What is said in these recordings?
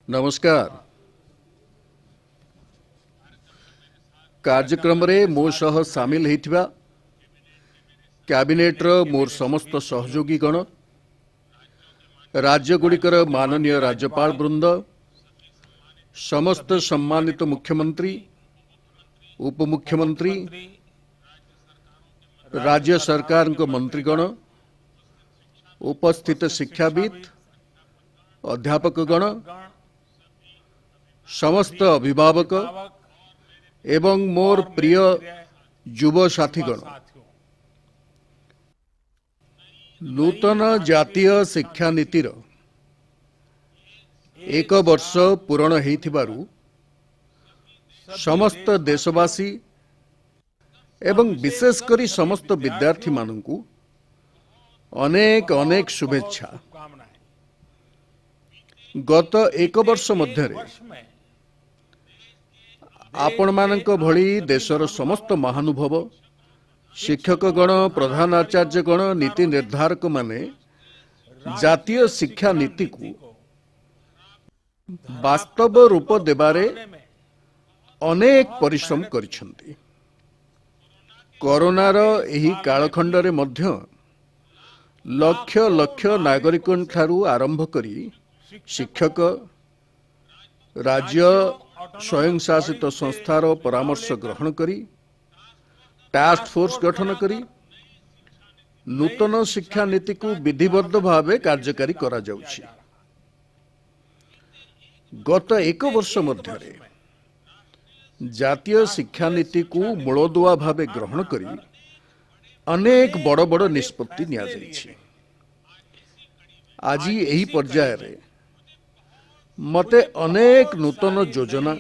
नमस्कार। कार्यक्रम रे मो सह सामिल होइथिबा कैबिनेट रो मोर समस्त सहयोगी गण, राज्य गुड़िकर माननीय राज्यपाल वृंद, समस्त सम्मानित मुख्यमंत्री, उपमुख्यमंत्री, राज्य सरकार को मंत्रीगण, उपस्थित शिक्षाविद, अध्यापक गण, समस्त अभिभावक एवं मोर प्रिय युव साथीगण, नूतन जातीय शिक्षा नीतिर एक वर्ष पूरण होइथिबारु समस्त देशवासी एवं विशेष करी समस्त विद्यार्थी माननकु अनेक अनेक शुभेच्छा। गत एक वर्ष मध्यरे आपण मानक भली देशर समस्त महानुभव, शिक्षक गण, प्रधान आचार्य गण, नीति निर्धारक माने जातीय शिक्षा नीति को वास्तव रूप देबारे अनेक परिश्रम करिसेंती। कोरोनार एही कालखंडरे मध्य लक्ष लक्ष नागरिकन ठारू आरंभ करी शिक्षक, राज्य स्वयं शासित संस्थार परामर्श ग्रहण करी टास्क फोर्स गठन करी नूतन शिक्षा नीति को विधिबद्ध भावे कार्यकारी करा जाउछि। गत एक वर्ष मध्यरे जातीय शिक्षा नीति को मूलदुआ भावे ग्रहण करी अनेक बड़ बड़ निष्पत्ति निया जाइछि। आज एही पर्याय रे मते अनेक नूतन योजना,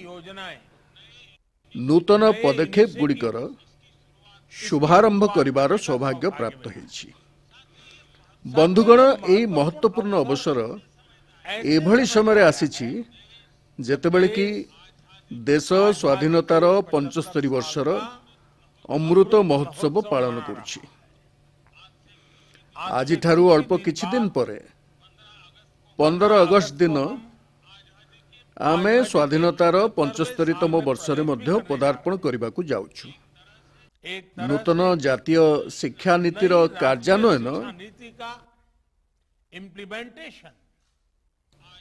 नूतन पदक्षेप गुड़िकर शुभारंभ करिवार सौभाग्य प्राप्त होइछि। बंधुगण, एही महत्वपूर्ण अवसर एभली समय आसीछि जेतेबेले कि देश स्वाधीनतार 75 वर्षर अमृत महोत्सव पालन करुछि। आज ठारू अल्प किछि दिन परे 15 अगस्त दिन आमे स्वाधीनतार 75तम वर्षरे मध्य पदार्पण करने को जाउछु। नूतन जातीय शिक्षा नीतिर कार्यान्वयन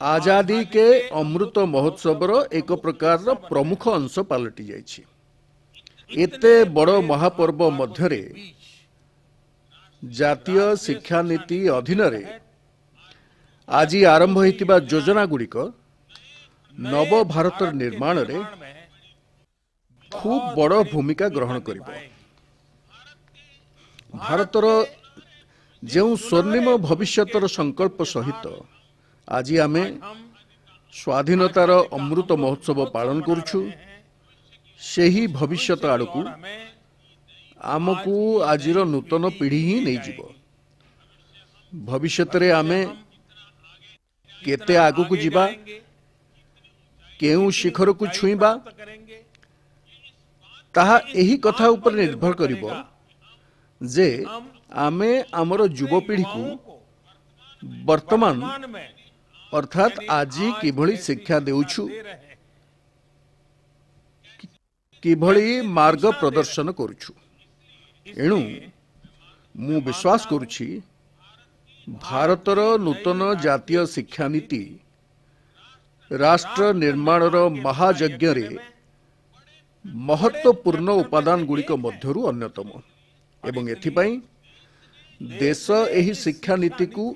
आजादी के अमृत महोत्सवर एक प्रकार प्रमुख अंश पलटि जाइछि। एते बड़ महापर्व मध्यरे जातीय शिक्षा नीति अधीन आज आरंभ होइतिबा योजना गुड़िक नव भारत निर्माण रे खूब बड़ भूमिका ग्रहण करिबो। भारतर जो स्वर्णिम भविष्यतर संकल्प सहित आज आमे स्वाधीनतार अमृत महोत्सव पालन करुछु, सेही भविष्यत आड़कू आमको आजिर नूतन पीढ़ी ही नहीं जीवो। भविष्यत रे आमे केते आगु को जीवा, केउ शिखर को छुईबा, ताहा एही कथा ऊपर निर्भर करिबो जे आमे आमर युवपीढ़ी को वर्तमान अर्थात आज किभली शिक्षा देउछु, किभली मार्ग प्रदर्शन करुछु। एणु मु विश्वास करुछि भारतर नूतन जातीय शिक्षा नीति राष्ट्र निर्माणर महायज्ञ रे महत्वपूर्ण उपादान गुड़िक मध्यरु अन्यतम एवं एथिपाई देश एही शिक्षा नीति को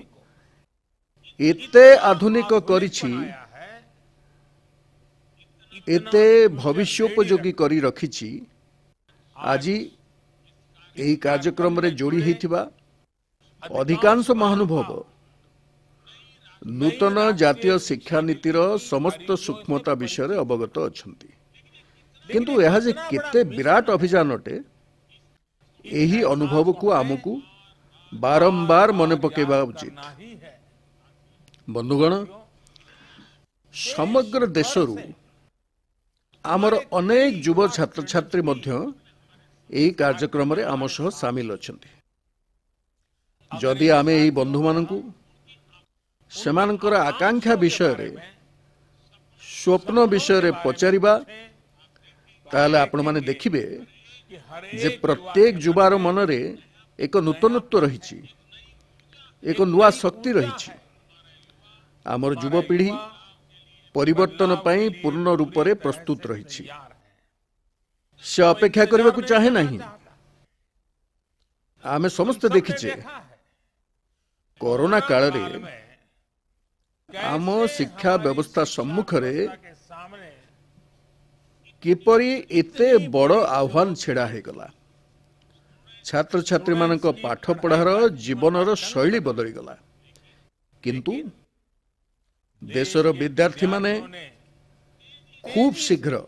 एते आधुनिक करिछि, एते भविष्योपयोगी करी रखिछि। आज एही कार्यक्रम रे जोड़ी हेतिबा अधिकांश महानुभव नूतन जातीय शिक्षा नीतिर समस्त सूक्ष्मता विषय अवगत अछंती। किंतु यह जे केते विराट अभियान अटे, एही अनुभव को आमको बारंबार मन पकेबा उचित। बंधुगण, समग्र देशरू आमर अनेक युव छात्र छात्री मध्य एही कार्यक्रम रे आम सह सामिल अछंती। जदि आमे एही बंधु मानकू सेमानकर आकांक्षा विषय रे स्वप्न विषय पचारिबा ताहले आपण माने देखिबे जे प्रत्येक युवार मनरे एक नूतनत्व रही, एक नुआ शक्ति रही। आमर युवपीढ़ी परिवर्तन पाई पूर्ण रूप से प्रस्तुत रही। से अपेक्षा करने को चाहे नहीं। आमे समस्त देखिचे कोरोना काल रे आम शिक्षा व्यवस्था सम्मुख रे किपरि एते बड़ आह्वान छेड़ा हे गला। छात्र छात्री मानक पाठ पढ़ार जीवनर शैली बदली गला, किंतु देशर विद्यार्थी माने खूब शीघ्र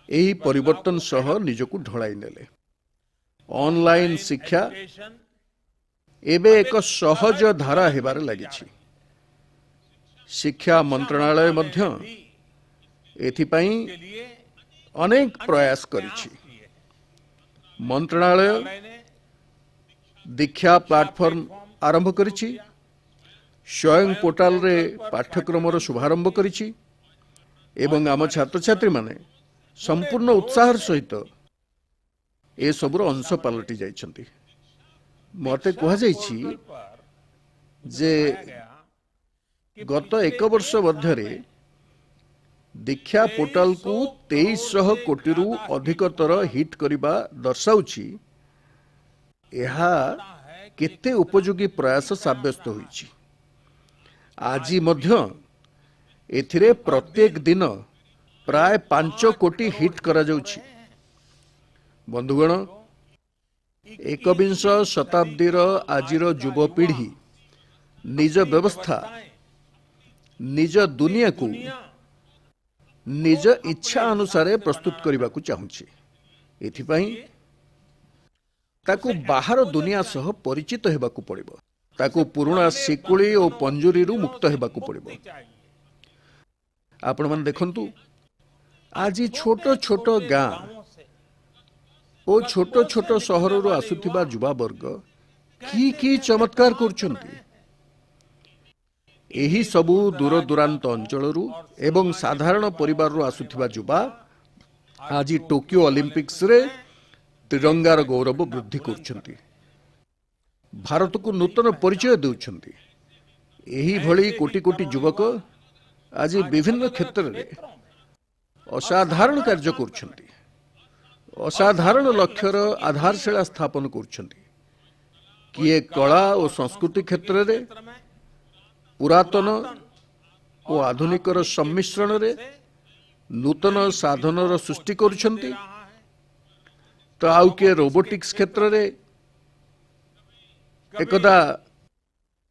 यही परिवर्तन सह निजकु ढलाई नेले। ऑनलाइन शिक्षा एबे एक सहज धारा हेबार लागिछि। शिक्षा मंत्रणालय मध्य एथिपाई अनेक प्रयास करिछि। मंत्रणालय दीक्षा प्लेटफॉर्म आरंभ करिछि, स्वयं पोर्टाल रे पाठ्यक्रम शुभारंभ करिछि एवं आम छात्र छात्री माने संपूर्ण उत्साह सहित ए सबुर अंश पलटि जाइछन्ति। मते कहा जाइछि जे गत एक वर्ष मध्यरे दीक्षा पोर्टाल को 2300 कोटी रु अधिकतर हिट करिबा दर्शाउछि। एहा केते उपयोगी प्रयास साब्यस्त होइछि। आज मध्य एथिरे प्रत्येक दिन प्राय 5 कोटी हिट करा जाउछि। बंधुगण, एकविंश शताब्दीर आजिर युवपीढ़ी निज व्यवस्था निज दुनिया को निज इच्छा अनुसार प्रस्तुत करने को चाहूँगी। एथिपाई ताकू बाहर दुनिया सह परिचित हेबाकू पड़िबो, ताकू पुराना शिकुली और पंजुरी रु मुक्त हेबाकू पड़िबो। आपण मन देखंतु आज छोट छोट गाँ और छोट छोट सहर रु आसुथिबा युवा वर्ग की चमत्कार करछंती। एही सबु दूर दूरांत अंचलरू एवं साधारण परिवार रु आसुथिबा युवा आज टोकियो ओलंपिक्स रे तिरंगार गौरव वृद्धि करछंती, भारत को नूतन परिचय देउछंती। एही भली कोटी कोटी युवक आज विभिन्न क्षेत्र रे असाधारण कार्य करछंती, असाधारण लक्ष्यर आधारशिला स्थापन करछंती। किए कला और संस्कृति क्षेत्र रे पुरातन और आधुनिकर सम्मिश्रण रे नूतन साधनर सृष्टि करुछंती, तो आउ के रोबोटिक्स क्षेत्र रे एकदा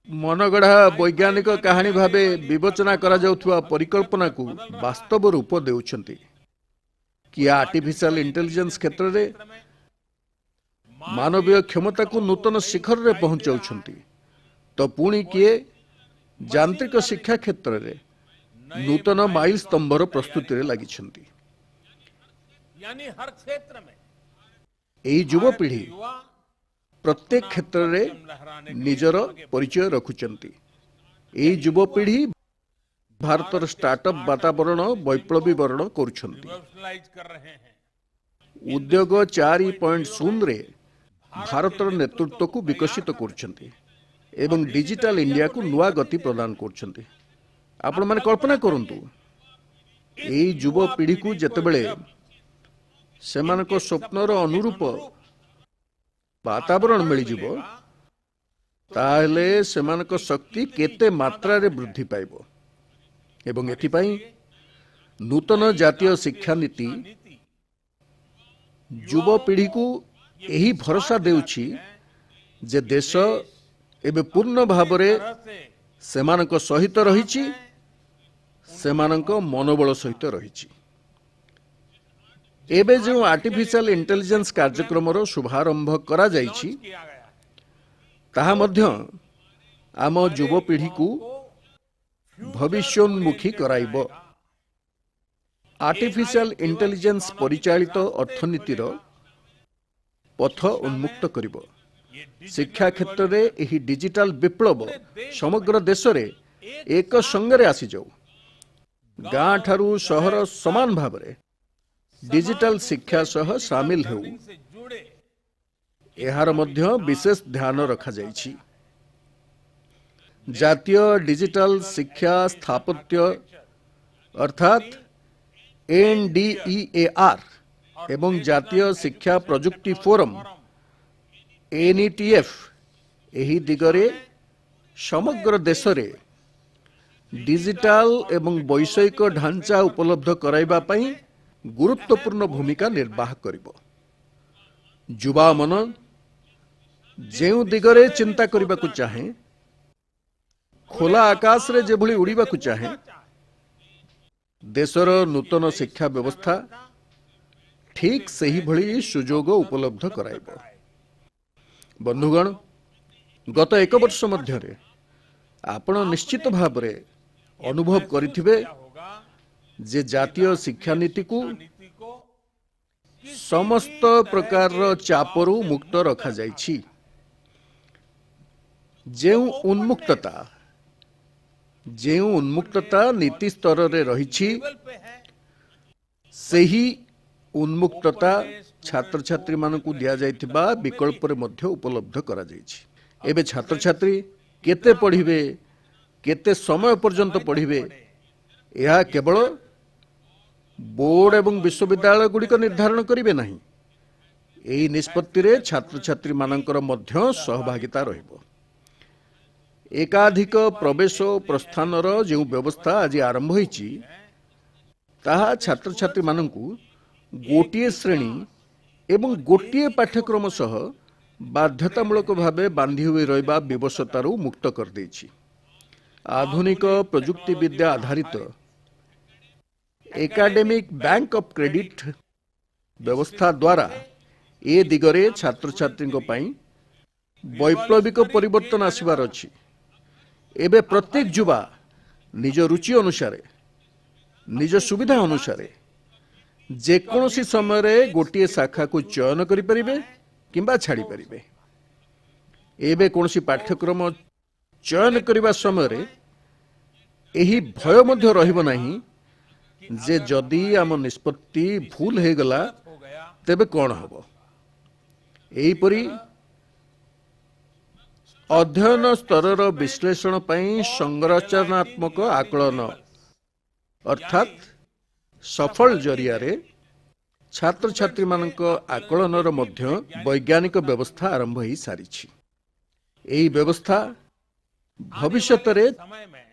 मनगढ़ा वैज्ञानिक कहानी भावे विवेचना करा जाउथुवा परिकल्पना को वास्तव रूप देउछंती। कि आर्टिफिशियल इंटेलिजेंस क्षेत्र रे मानवीय क्षमता को नूतन शिखर रे पहुंचाउछंती, तो पुणी किए यांत्रिक शिक्षा क्षेत्र रे नूतन माइल स्तंभर प्रस्तुति रे लागिछंती। यानी हर क्षेत्र में एही युवपीढ़ी प्रत्येक क्षेत्र रे निजर परिचय रखुचंती। एही युवपीढ़ी भारतर स्टार्टअप वातावरण वैप्लवी वर्ण करुछंती। उद्योग 4.0 रे भारतर नेतृत्व को विकसित करुछंती एवं डिजिटल इंडिया को नुआ गति प्रदान करुछंती। आपण माने कल्पना करंतु एही युवपीढ़ी को जेतेबेले सेमानक स्वप्नर अनुरूप वातावरण मिल जिवो, ताहले सेमानक शक्ति केते मात्रा रे वृद्धि पाइबो। एवं एथिपाई नूतन जातीय शिक्षा नीति युवपीढ़ी को यही भरोसा देउछि जे देश एबे पूर्ण भावरे सेमानक सहित रहिछि, सेमानक मनोबल सहित रहिछि। एबे जो आर्टिफिशियल इंटेलिजेंस कार्यक्रम शुभारंभ करा जाइछि, ताहा मध्य आम युवपीढ़ी को भविष्योन्मुखी कराइब। आर्टिफिशियल इंटेलिजेंस परिचालित अर्थनीतिर पथ उन्मुक्त करिब। शिक्षा क्षेत्र में यही डिजिटल विप्लव समग्र देश रे एक संगरे आसी जाऊ। गाँ ठारू सहर समान भाव में डिजिटल शिक्षा सह सामिल हेउ से जुड़े एहार मध्य विशेष ध्यान रखा जाइछि। जातीय डिजिटल शिक्षा स्थापत्य अर्थात NDEAR एवं जातीय शिक्षा प्रजुक्ति फोरम NETF एही दिगरे समग्र देश रे डिजिटल एवं वैषयिक ढांचा उपलब्ध कराइबा पई गुरुत्वपूर्ण भूमिका निर्वाह करिबो। युवा मन जेउ दिगरे चिंता करिबाकु चाहे, खोला आकाश रे जेभली उड़ीबाकु चाहे, देशर नूतन शिक्षा व्यवस्था ठीक सही भली सुजोग उपलब्ध कराइबो। बंधुगण, गत एक वर्ष मध्यरे आपण निश्चित भाव रे अनुभव करिथिबे जे जातीय शिक्षा नीति को नीति को समस्त प्रकार चापरू मुक्त रखा जाइछि। जेउ उन्मुक्तता नीति स्तर रे रहिछि, पे है सेही उन्मुक्तता छात्र छात्री मानकु दिया जाइथिबा विकल्प रे मध्य उपलब्ध करा जाइछि। एबे छात्र छात्री केते पढ़िबे, केते समय पर्यंत पढ़िबे, यह केवल बोर्ड एवं विश्वविद्यालय गुड़िक निर्धारण करिवे नाही। एही निष्पत्ति रे छात्र छात्री मानकर मध्य सहभागिता रहिबो। एकाधिक प्रवेश प्रस्थानर जो व्यवस्था आज आरंभ होईछि, ताहा छात्र छात्री मानकु गोटिए श्रेणी एवं गोटिए पाठ्यक्रम सह बाध्यतामूलक भावे बांधी हुई रहिबा विवशतारू मुक्त कर देछि। आधुनिक प्रजुक्ति विद्या आधारित एकाडेमिक बैंक ऑफ क्रेडिट व्यवस्था द्वारा ए दिगरे छात्र छात्री पई वैप्लविक परिवर्तन आसिबार अछि। एबे प्रत्येक युवा निज रुचि अनुसार, निज सुविधा अनुसार जेकोसी समय रे गोटिए शाखा को चयन करि परिबे किंबा छाड़ी परिबे। एबे कोनसी पाठ्यक्रम चयन करिबा समय रे एही भय मध्य रहिबो नाही जे जदि आम निष्पत्ति भूल हे गला हो गया तेबे कौन हबो। एहीपरि अध्ययन स्तरर विश्लेषण पई संरचनात्मक आकलन अर्थात सफल जरिया रे छात्र छात्री मानक आकलनर मध्य वैज्ञानिक व्यवस्था आरंभ हो सारिछि। एही व्यवस्था भविष्यत रे समय में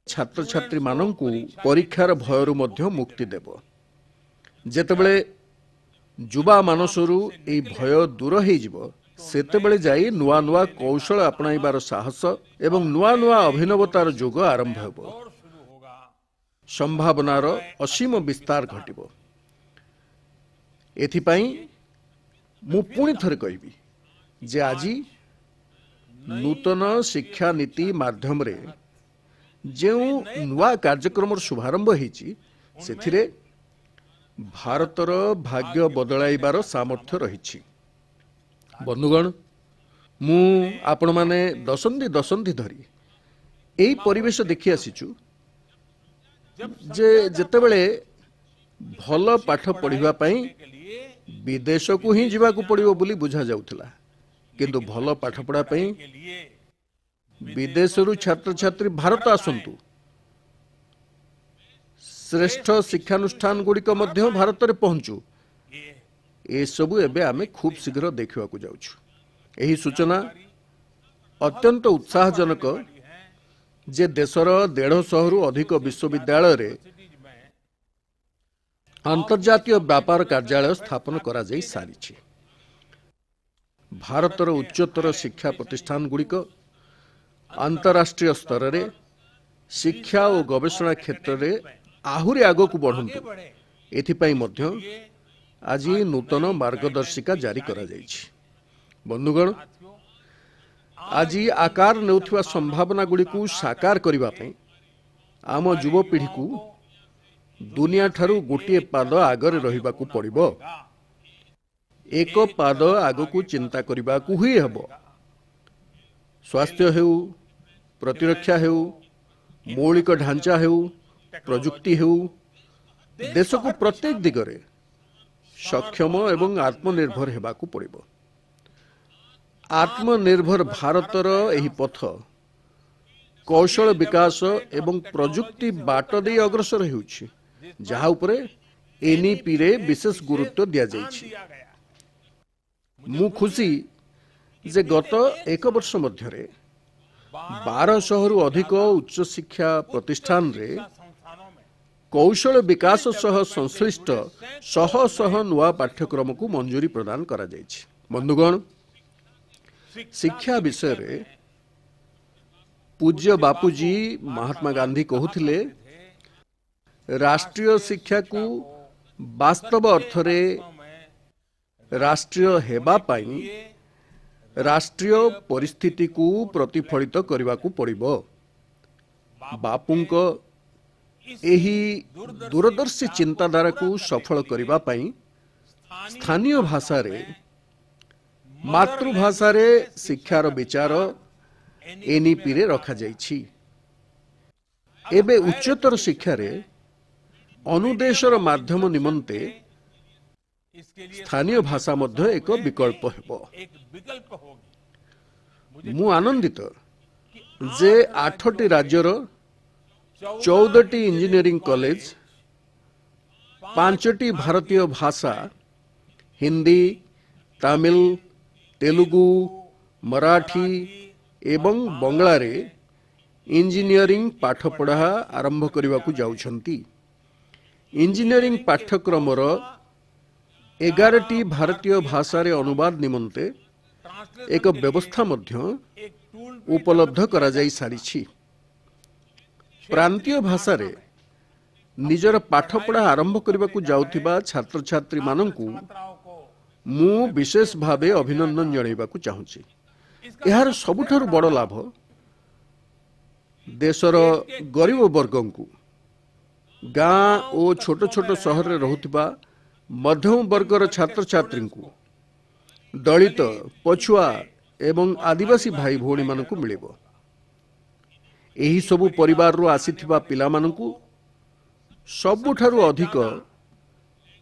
छात्र छात्री मानकु परीक्षार भयरु मध्य मुक्ति देव। जेतेबेले युवा मानसरु एही भय दूर हो जिवो, सेतेबेले जाई नुआ नुआ कौशल अपनाइबार साहस एवं नुआ नुआ अभिनवतार जोग आरंभ हेबो। और शुरू होगा। संभावनार असीम विस्तार घटिबो। एथिपाई मु पुणी थरे कहबी जे आजी नूतन शिक्षा नीति माध्यम रे जो नुआ कार्यक्रम शुभारंभ होईछि, सेथिरे भारतर भाग्य बदलाइबार सामर्थ्य रहिछि। बंधुगण, मु आपण माने दशंधि धरी एई परिवेश देखि आसीछु जे जेतेबेले भल पाठ पढ़िबा पई के लिए विदेश को ही जीवाकू पड़िबो बोली बुझा जाउथला, किंतु भल पाठ पढ़ा पई के लिए विदेशरू छात्र छात्री भारत आसंतु। श्रेष्ठ शिक्षानुष्ठान गुड़िक मध्य भारत रे पहुंचू। ए सबु एबे आमे खूब शीघ्र देखिबा को जाउछु। एही सूचना अत्यंत उत्साहजनक जे देशर 150 रु अधिक विश्वविद्यालय रे अंतर्जातीय व्यापार कार्यालय स्थापन करा जाई सारिछि। भारतर उच्चतर शिक्षा प्रतिष्ठान गुड़िक अंतर्राष्ट्रीय स्तर रे शिक्षा और गवेषणा क्षेत्र रे आहुरी आगो को बढ़ंतु, एथिपाई मध्य आज नूतन मार्गदर्शिका जारी करा जाइछि। बंधुगण, आज आकार नेउथिबा संभावना गुड़ी को साकार करिबा पई आम युवपीढ़ी को दुनिया ठारू गोटे पाद आगरे रहिबाकू पड़िबो। एक पाद आगकू चिंता करिबाकू ही हेबो। स्वास्थ्य हेउ, प्रतिरक्षा हेउ, मौलिक ढांचा हेउ, ପ୍ରଯୁକ୍ତି ହେଉ ଦେଶକୁ ପ୍ରତ୍ୟେକ ଦିଗରେ ସକ୍ଷମ ଏବଂ ଆତ୍ମନିର୍ଭର ହେବାକୁ ପଡ଼ିବ। ଆତ୍ମନିର୍ଭର ଭାରତର ଏହି ପଥ କୌଶଳ ବିକାଶ ଏବଂ ପ୍ରଯୁକ୍ତି ବାଟ ଦେଇ ଅଗ୍ରସର ହେଉଛି, ଯାହା ଉପରେ ଏନ୍ଇପିରେ ବିଶେଷ ଗୁରୁତ୍ୱ ଦିଆଯାଇଛି। ମୁଁ ଖୁସି ଯେ ଗତ ଏକ ବର୍ଷ ମଧ୍ୟରେ 1200ରୁ ଅଧିକ ଉଚ୍ଚଶିକ୍ଷା ପ୍ରତିଷ୍ଠାନରେ କୌଶଳ ବିକାଶ ସହ ସଂଶ୍ଳିଷ୍ଟ ଶହ ଶହ ନୂଆ ପାଠ୍ୟକ୍ରମକୁ ମଞ୍ଜୁରୀ ପ୍ରଦାନ କରାଯାଇଛି। ବନ୍ଧୁଗଣ, ଶିକ୍ଷା ବିଷୟରେ ପୂଜ୍ୟ ବାପୁଜୀ ମହାତ୍ମା ଗାନ୍ଧୀ କହୁଥିଲେ, ରାଷ୍ଟ୍ରୀୟ ଶିକ୍ଷାକୁ ବାସ୍ତବ ଅର୍ଥରେ ରାଷ୍ଟ୍ରୀୟ ହେବା ପାଇଁ ରାଷ୍ଟ୍ରୀୟ ପରିସ୍ଥିତିକୁ ପ୍ରତିଫଳିତ କରିବାକୁ ପଡ଼ିବ। ବାପୁଙ୍କ ଏହି ଦୂରଦର୍ଶୀ ଚିନ୍ତାଧାରାକୁ ସଫଳ କରିବା ପାଇଁ ସ୍ଥାନୀୟ ଭାଷାରେ ମାତୃଭାଷାରେ ଶିକ୍ଷାର ବିଚାର ଏନ୍ଇପିରେ ରଖାଯାଇଛି। ଏବେ ଉଚ୍ଚତର ଶିକ୍ଷାରେ ଅନୁଦେଶର ମାଧ୍ୟମ ନିମନ୍ତେ ସ୍ଥାନୀୟ ଭାଷା ମଧ୍ୟ ଏକ ବିକଳ୍ପ ହେବ। ମୁଁ ଆନନ୍ଦିତ ଯେ 8ଟି ରାଜ୍ୟର 14ଟି ଇଞ୍ଜିନିୟରିଂ କଲେଜ 5ଟି ଭାରତୀୟ ଭାଷା ହିନ୍ଦୀ, ତାମିଲ, ତେଲୁଗୁ, ମରାଠୀ ଏବଂ ବଙ୍ଗଳାରେ ଇଞ୍ଜିନିୟରିଂ ପାଠପଢ଼ା ଆରମ୍ଭ କରିବାକୁ ଯାଉଛନ୍ତି। ଇଞ୍ଜିନିୟରିଂ ପାଠ୍ୟକ୍ରମର 11ଟି ଭାରତୀୟ ଭାଷାରେ ଅନୁବାଦ ନିମନ୍ତେ ଏକ ବ୍ୟବସ୍ଥା ମଧ୍ୟ ଉପଲବ୍ଧ କରାଯାଇ ସାରିଛି। ପ୍ରାନ୍ତୀୟ ଭାଷାରେ ନିଜର ପାଠପଢ଼ା ଆରମ୍ଭ କରିବାକୁ ଯାଉଥିବା ଛାତ୍ରଛାତ୍ରୀମାନଙ୍କୁ ମୁଁ ବିଶେଷ ଭାବେ ଅଭିନନ୍ଦନ ଜଣାଇବାକୁ ଚାହୁଁଛି। ଏହାର ସବୁଠାରୁ ବଡ଼ ଲାଭ ଦେଶର ଗରିବ ବର୍ଗଙ୍କୁ, ଗାଁ ଓ ଛୋଟ ଛୋଟ ସହରରେ ରହୁଥିବା ମଧ୍ୟମ ବର୍ଗର ଛାତ୍ରଛାତ୍ରୀଙ୍କୁ, ଦଳିତ, ପଛୁଆ ଏବଂ ଆଦିବାସୀ ଭାଇ ଭଉଣୀମାନଙ୍କୁ ମିଳିବ। ଏହି ସବୁ ପରିବାରରୁ ଆସିଥିବା ପିଲାମାନଙ୍କୁ ସବୁଠାରୁ ଅଧିକ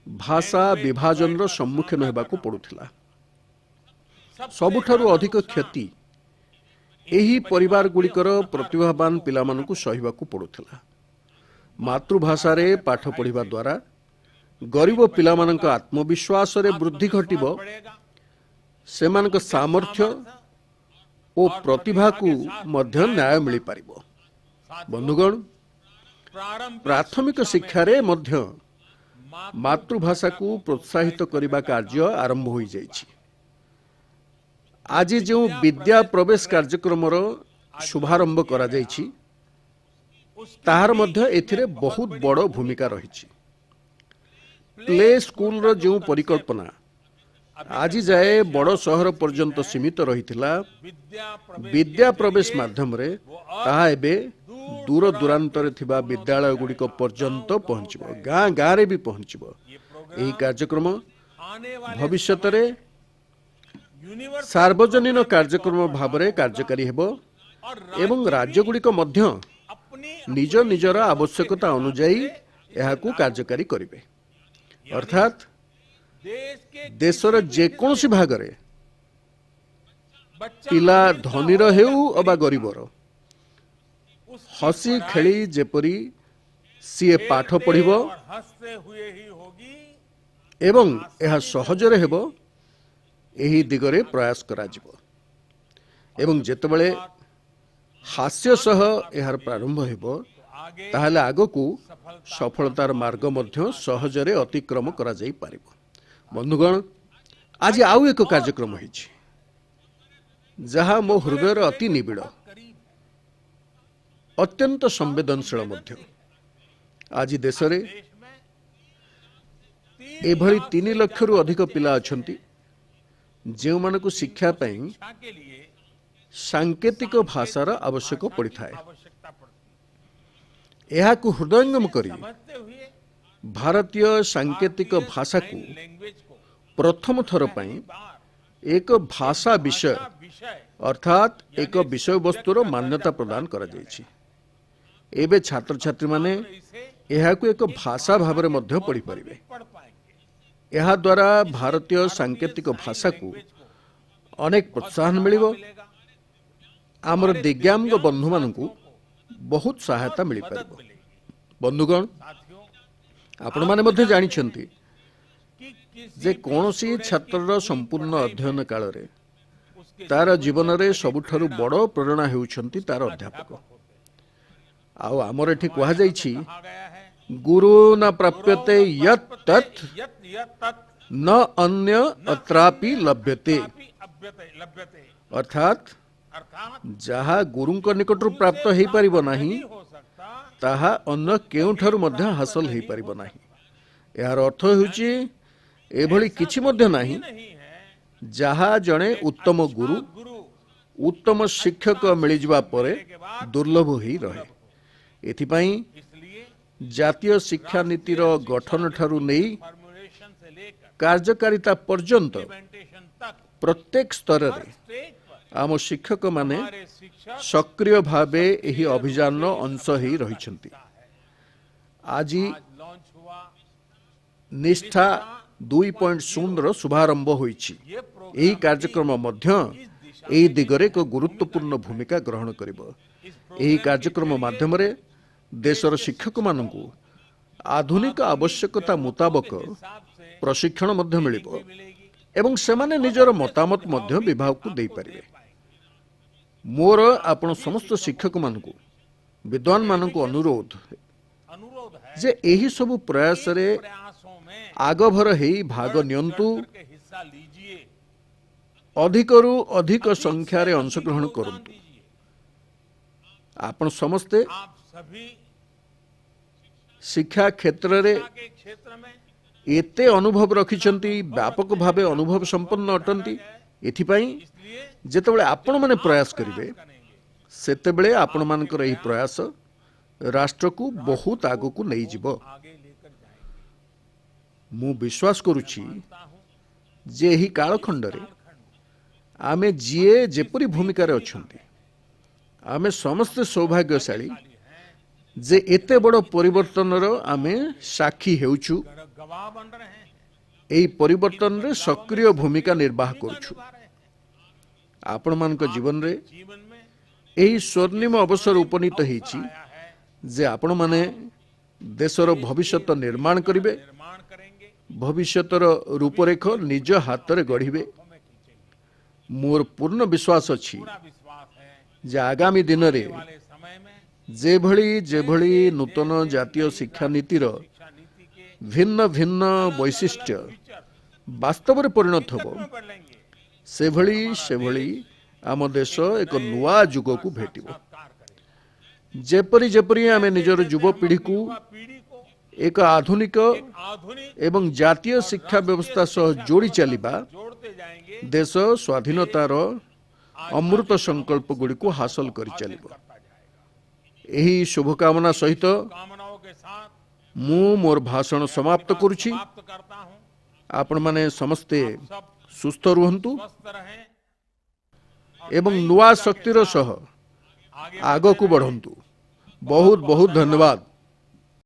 ଭାଷା ବିଭାଜନର ସମ୍ମୁଖୀନ ହେବାକୁ ପଡୁଥିଲା। ସବୁଠାରୁ ଅଧିକ କ୍ଷତି ଏହି ପରିବାରଗୁଡ଼ିକର ପ୍ରତିଭାବାନ ପିଲାମାନଙ୍କୁ ସହିବାକୁ ପଡୁଥିଲା। ମାତୃଭାଷାରେ ପାଠ ପଢ଼ିବା ଦ୍ୱାରା ଗରିବ ପିଲାମାନଙ୍କ ଆତ୍ମବିଶ୍ୱାସରେ ବୃଦ୍ଧି ଘଟିବ, ସେମାନଙ୍କ ସାମର୍ଥ୍ୟ ଓ ପ୍ରତିଭାକୁ ମଧ୍ୟ ନ୍ୟାୟ ମିଳିପାରିବ। ବନ୍ଧୁଗଣ, ପ୍ରାଥମିକ ଶିକ୍ଷାରେ ମଧ୍ୟ ମାତୃଭାଷାକୁ ପ୍ରୋତ୍ସାହିତ କରିବା କାର୍ଯ୍ୟ ଆରମ୍ଭ ହୋଇଯାଇଛି। ଆଜି ଯେଉଁ ବିଦ୍ୟା ପ୍ରବେଶ କାର୍ଯ୍ୟକ୍ରମର ଶୁଭାରମ୍ଭ କରାଯାଇଛି, ତାହାର ମଧ୍ୟ ଏଥିରେ ବହୁତ ବଡ଼ ଭୂମିକା ରହିଛି। ପ୍ଲେ ସ୍କୁଲର ଯେଉଁ ପରିକଳ୍ପନା ଆଜି ଯାଏ ବଡ଼ ସହର ପର୍ଯ୍ୟନ୍ତ ସୀମିତ ରହିଥିଲା, ବିଦ୍ୟା ପ୍ରବେଶ ମାଧ୍ୟମରେ ତାହା ଏବେ ଦୂର ଦୂରାନ୍ତରେ ଥିବା ବିଦ୍ୟାଳୟଗୁଡ଼ିକ ପର୍ଯ୍ୟନ୍ତ ପହଞ୍ଚିବ, ଗାଁ ଗାଁରେ ବି ପହଞ୍ଚିବ। ଏହି କାର୍ଯ୍ୟକ୍ରମ ଭବିଷ୍ୟତରେ ସାର୍ବଜନୀନ କାର୍ଯ୍ୟକ୍ରମ ଭାବରେ କାର୍ଯ୍ୟକାରୀ ହେବ ଏବଂ ରାଜ୍ୟଗୁଡ଼ିକ ମଧ୍ୟ ନିଜ ନିଜର ଆବଶ୍ୟକତା ଅନୁଯାୟୀ ଏହାକୁ କାର୍ଯ୍ୟକାରୀ କରିବେ। ଅର୍ଥାତ୍ ଦେଶର ଯେକୌଣସି ଭାଗରେ ପିଲା ଧନୀର ହେଉ ଅବା ଗରିବର, ହସି ଖେଳି ଯେପରି ସିଏ ପାଠ ପଢ଼ିବ ଏବଂ ଏହା ସହଜରେ ହେବ, ଏହି ଦିଗରେ ପ୍ରୟାସ କରାଯିବ। ଏବଂ ଯେତେବେଳେ ହାସ୍ୟ ସହ ଏହାର ପ୍ରାରମ୍ଭ ହେବ, ତାହେଲେ ଆଗକୁ ସଫଳତାର ମାର୍ଗ ମଧ୍ୟ ସହଜରେ ଅତିକ୍ରମ କରାଯାଇପାରିବ। ବନ୍ଧୁଗଣ, ଆଜି ଆଉ ଏକ କାର୍ଯ୍ୟକ୍ରମ ହୋଇଛି ଯାହା ମୋ ହୃଦୟର ଅତି ନିବିଡ଼, ଅତ୍ୟନ୍ତ ସମ୍ବେଦନଶୀଳ ମଧ୍ୟ। ଆଜି ଦେଶରେ ଏଭଳି 3 ଲକ୍ଷରୁ ଅଧିକ ପିଲା ଅଛନ୍ତି ଯେଉଁମାନଙ୍କୁ ଶିକ୍ଷା ପାଇଁ ସାଙ୍କେତିକ ଭାଷାର ଆବଶ୍ୟକ ପଡ଼ିଥାଏ। ଏହାକୁ ହୃଦୟଙ୍ଗମ କରି ଭାରତୀୟ ସାଙ୍କେତିକ ଭାଷାକୁ ପ୍ରଥମ ଥର ପାଇଁ ଏକ ଭାଷା ବିଷୟ ଅର୍ଥାତ୍ ଏକ ବିଷୟବସ୍ତୁର ମାନ୍ୟତା ପ୍ରଦାନ କରାଯାଇଛି। एबे छात्र छात्री माने इसे एहाकु एक भाषा भाବରେ ମଧ୍ୟ ପଢି ପାରିବେ। पढ़ पाएंगे। ଏହା ଦ୍ୱାରା ଭାରତୀୟ ସାଙ୍କେତିକ ଭାଷାକୁ ଅନେକ ପ୍ରୋତ୍ସାହନ ମିଳିବ। मिलेगा, ଆମର ଦିବ୍ୟାଙ୍ଗ ବନ୍ଧୁମାନଙ୍କୁ ବହୁତ ସହାୟତା ମିଳିପାରିବ। मदद मिलेगी। ବନ୍ଧୁଗଣ, साथियों, ଆପଣମାନେ ମଧ୍ୟ ଜାଣିଛନ୍ତି कि किसी ଯେ भी କୌଣସି student की ଛାତ୍ରର पूरी ସମ୍ପୂର୍ଣ୍ଣ पढ़ाई ଅଧ୍ୟୟନ में କାଳରେ उसके ତାର जीवन ଜୀବନରେ में ସବୁଠାରୁ प्रेरणा ବଡ଼ ପ୍ରେରଣା ହେଉଛନ୍ତି ତାର ଅଧ୍ୟାପକ। अध्यापक होते हैं। ଆଉ ଆମର ଏଠି କୁହାଯାଇଛି कहा गया है, ଗୁରୁ ନ ପ୍ରାପ୍ୟତେ ୟତ୍ ତତ୍ यत् यत् तत् ନ ଅନ୍ୟ ଅତ୍ରାପି ଲଭ୍ୟତେ। कापि अभ्यते लभ्यते। ଅର୍ଥାତ୍ अर्थात ଯାହା ଗୁରୁଙ୍କ ନିକଟରୁ ପ୍ରାପ୍ତ ହେଇପାରିବ ନାହିଁ नहीं हो सकता, ତାହା ଅନ୍ୟ କେଉଁଠାରୁ ମଧ୍ୟ ହାସଲ ହେଇପାରିବ ନାହିଁ। ଏହାର ଅର୍ଥ ହେଉଛି ଏଭଳି କିଛି ମଧ୍ୟ ନାହିଁ नहीं है ଯାହା ଜଣେ ଉତ୍ତମ ଗୁରୁ गुरु ଉତ୍ତମ ଶିକ୍ଷକ ମିଳିଯିବା ପରେ ଦୁର୍ଲଭ ହୋଇ ରହେ। ଏଥିପାଇଁ इसलिए ଜାତୀୟ ଶିକ୍ଷାନୀତିର ଗଠନଠାରୁ ନେଇ फॉर्मुलेशन से लेकर କାର୍ଯ୍ୟକାରିତା ପର୍ଯ୍ୟନ୍ତ इम्प्लीमेंटेशन तक ପ୍ରତ୍ୟେକ ସ୍ତରରେ स्टेज पर ଆମ ଶିକ୍ଷକମାନେ हमारे शिक्षक ସକ୍ରିୟ ଭାବେ ଏହି ଅଭିଯାନର ଅଂଶ ହୋଇ ରହିଛନ୍ତି। ଆଜି आज लॉन्च हुआ ନିଷ୍ଠା 2.0ର ଶୁଭାରମ୍ଭ ହୋଇଛି। ये प्रोग्राम ଏହି କାର୍ଯ୍ୟକ୍ରମ ମଧ୍ୟ ଏହି ଦିଗରେ ଏକ ଗୁରୁତ୍ୱପୂର୍ଣ୍ଣ ଭୂମିକା ଗ୍ରହଣ କରିବ। ଏହି କାର୍ଯ୍ୟକ୍ରମ ମାଧ୍ୟମରେ ଦେଶର ଶିକ୍ଷକମାନଙ୍କୁ ଆଧୁନିକ ଆବଶ୍ୟକତା ମୁତାବକ हिसाब से ପ୍ରଶିକ୍ଷଣ ମଧ୍ୟ ମିଳିବ मिलेगी। ଏବଂ ସେମାନେ ନିଜର ମତାମତ ମଧ୍ୟ ବିଭାଗକୁ ଦେଇପାରିବେ। ମୋର ଆପଣ ସମସ୍ତ ଶିକ୍ଷକମାନଙ୍କୁ ବିଦ୍ୱାନମାନଙ୍କୁ ଅନୁରୋଧ अनुरोध है ଯେ ଏହି ସବୁ ପ୍ରୟାସରେ प्रयासों में ଆଗଭର ହେଇ ଭାଗ ନିଅନ୍ତୁ, के हिस्सा लीजिए, ଅଧିକରୁ ଅଧିକ ସଂଖ୍ୟାରେ ଅଂଶଗ୍ରହଣ କରନ୍ତୁ। दीजिए। ଆପଣ ସମସ୍ତେ आप सभी ଶିକ୍ଷା କ୍ଷେତ୍ରରେ शिक्षा के क्षेत्र में ଏତେ ଅନୁଭବ ରଖିଛନ୍ତି, ବ୍ୟାପକ ଭାବେ ଅନୁଭବ ସମ୍ପନ୍ନ ଅଟନ୍ତି। ଏଥିପାଇଁ इसलिए ଯେତେବେଳେ ଆପଣମାନେ ପ୍ରୟାସ କରିବେ करेंगे। ସେତେବେଳେ ଆପଣମାନଙ୍କର ଏହି ପ୍ରୟାସ ରାଷ୍ଟ୍ରକୁ ବହୁତ ଆଗକୁ ନେଇଯିବ। आगे लेकर जाएंगे। ମୁଁ ବିଶ୍ୱାସ କରୁଛି मानता हूं, ଯେ ଏହି କାଳଖଣ୍ଡରେ कालखंड ଆମେ ଯିଏ ଯେପରି ଭୂମିକାରେ ଅଛନ୍ତି ଆମେ ସମସ୍ତେ ସୌଭାଗ୍ୟଶାଳୀ हैं, ଯେ ଏତେ ବଡ଼ ପରିବର୍ତ୍ତନର ଆମେ ସାକ୍ଷୀ ହେଉଛୁ। गवाह बन रहे हैं, ଏହି ପରିବର୍ତ୍ତନରେ ସକ୍ରିୟ ଭୂମିକା ନିର୍ବାହ କରୁଛୁ। निभा रहे हैं। ଆପଣମାନଙ୍କ ଜୀବନରେ जीवन में ଏହି ସ୍ୱର୍ଣ୍ଣିମ ଅବସର ଉପନୀତ ହେଇଛି आया है, ଯେ ଆପଣମାନେ ଦେଶର ଭବିଷ୍ୟତ ନିର୍ମାଣ କରିବେ, निर्माण करेंगे, ଭବିଷ୍ୟତର ରୂପରେଖ ନିଜ ହାତରେ ଗଢ଼ିବେ। हमें खींचेंगे। ମୋର ପୂର୍ଣ୍ଣ ବିଶ୍ୱାସ ଅଛି पूरा विश्वास है ଯେ ଆଗାମୀ ଦିନରେ वाले समय में ଯେଭଳି ନୂତନ ଜାତୀୟ ଶିକ୍ଷାନୀତିର शिक्षा नीति के ଭିନ୍ନ ଭିନ୍ନ ବୈଶିଷ୍ଟ୍ୟ फीचर ବାସ୍ତବରେ ପରିଣତ ହେବ, में बदलेंगे। ସେଭଳି ଆମ ଦେଶ ଏକ ନୂଆ ଯୁଗକୁ ଭେଟିବ। साकार करेंगे। ଯେପରି ଯେପରି ଆମେ ନିଜର ଯୁବପିଢ଼ିକୁ युवा पीढ़ी को ଏକ ଆଧୁନିକ आधुनिक ଏବଂ ଜାତୀୟ ଶିକ୍ଷା ବ୍ୟବସ୍ଥା ସହ ଯୋଡ଼ି ଚାଲିବା, जोड़ते जाएंगे, ଦେଶ ସ୍ୱାଧୀନତାର ଅମୃତ ସଂକଳ୍ପ ଗୁଡ଼ିକୁ ହାସଲ କରିଚାଲିବ। करता जाएगा। ଏହି शुभकामना ସହିତ कामनाओं के साथ ମୁଁ ମୋର ଭାଷଣ ସମାପ୍ତ କରୁଛି। समाप्त करता हूं। ଆପଣମାନେ ସମସ୍ତେ सब ସୁସ୍ଥ ରୁହନ୍ତୁ स्वस्थ रहें ଏବଂ ନୂଆ ଶକ୍ତିର ସହ आगे ଆଗକୁ ବଢ଼ନ୍ତୁ। ବହୁତ ବହୁତ ଧନ୍ୟବାଦ।